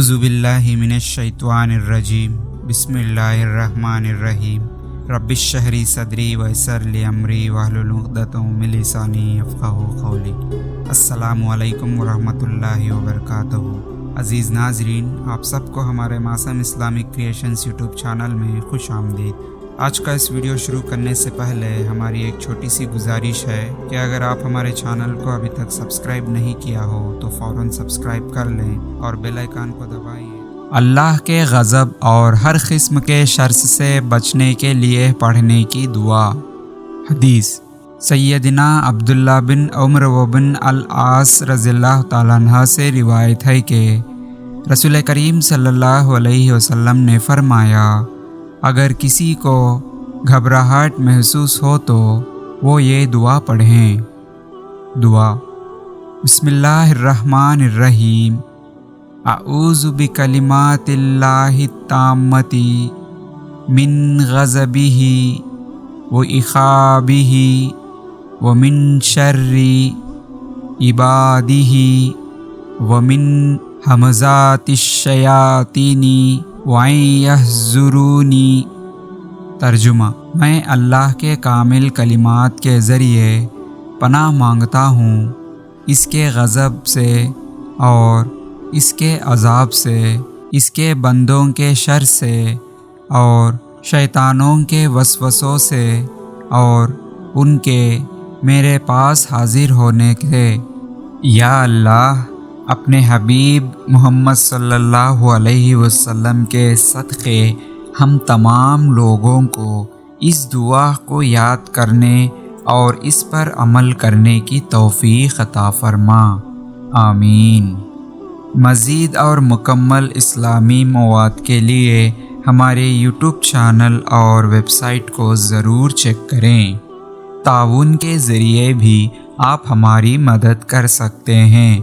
اعوذ باللہ من الشیطان الرجیم بسم اللہ الرحمن الرحیم رب اشرح لی صدری ویسر لی امری واحلل عقدۃ من لسانی یفقہوا قولی۔ السلام علیکم ورحمۃ اللہ وبرکاتہ۔ عزیز ناظرین، آپ سب کو ہمارے معصوم اسلامک کریشنز یوٹیوب چینل میں خوش آمدید۔ آج کا اس ویڈیو شروع کرنے سے پہلے ہماری ایک چھوٹی سی گزارش ہے کہ اگر آپ ہمارے چینل کو ابھی تک سبسکرائب نہیں کیا ہو تو فوراً سبسکرائب کر لیں اور بیل آئیکن کو دبائیں۔ اللہ کے غضب اور ہر قسم کے شر سے بچنے کے لیے پڑھنے کی دعا۔ حدیث سیدنا عبداللہ بن عمر بن العاص رضی اللہ تعالیٰ عنہ سے روایت ہے کہ رسول کریم صلی اللہ علیہ وسلم نے فرمایا، اگر کسی کو گھبراہٹ محسوس ہو تو وہ یہ دعا پڑھیں۔ دعا: بسم اللہ الرحمن الرحیم، اعوذ بکلمات اللہ التامۃ من غضبہ وعقابہ ومن شر عبادہ ومن ہمزات الشیاطین وَأَن يَحْضُرُونِي۔ ترجمہ: میں اللہ کے کامل کلمات کے ذریعے پناہ مانگتا ہوں اس کے غضب سے اور اس کے عذاب سے، اس کے بندوں کے شر سے اور شیطانوں کے وسوسوں سے اور ان کے میرے پاس حاضر ہونے سے۔ یا اللہ، اپنے حبیب محمد صلی اللہ علیہ وسلم کے صدقے ہم تمام لوگوں کو اس دعا کو یاد کرنے اور اس پر عمل کرنے کی توفیق عطا فرما، آمین۔ مزید اور مکمل اسلامی مواد کے لیے ہمارے یوٹیوب چینل اور ویب سائٹ کو ضرور چیک کریں۔ تعاون کے ذریعے بھی آپ ہماری مدد کر سکتے ہیں۔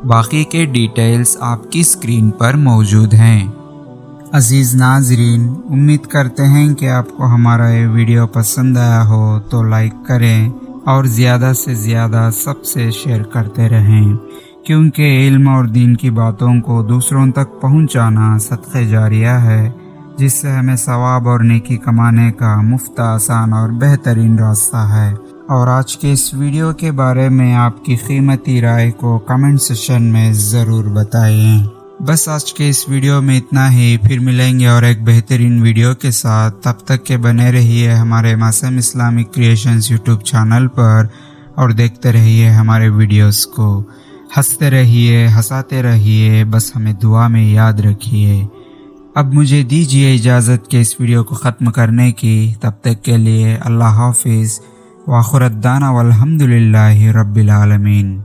باقی کے ڈیٹیلز آپ کی اسکرین پر موجود ہیں۔ عزیز ناظرین، امید کرتے ہیں کہ آپ کو ہمارا یہ ویڈیو پسند آیا ہو تو لائک کریں اور زیادہ سے زیادہ سب سے شیئر کرتے رہیں، کیونکہ علم اور دین کی باتوں کو دوسروں تک پہنچانا صدقہ جاریہ ہے، جس سے ہمیں ثواب اور نیکی کمانے کا مفت، آسان اور بہترین راستہ ہے۔ اور آج کے اس ویڈیو کے بارے میں آپ کی قیمتی رائے کو کمنٹ سیکشن میں ضرور بتائیں۔ بس آج کے اس ویڈیو میں اتنا ہی، پھر ملیں گے اور ایک بہترین ویڈیو کے ساتھ۔ تب تک کے بنے رہیے ہمارے معصوم اسلامک کریشنز یوٹیوب چینل پر اور دیکھتے رہیے ہمارے ویڈیوز کو۔ ہنستے رہیے، ہنساتے رہیے، بس ہمیں دعا میں یاد رکھیے۔ اب مجھے دیجیے اجازت کہ اس ویڈیو کو ختم کرنے کی۔ تب تک کے لیے اللہ حافظ، وآخر دعوانا والحمد للہ رب العالمین۔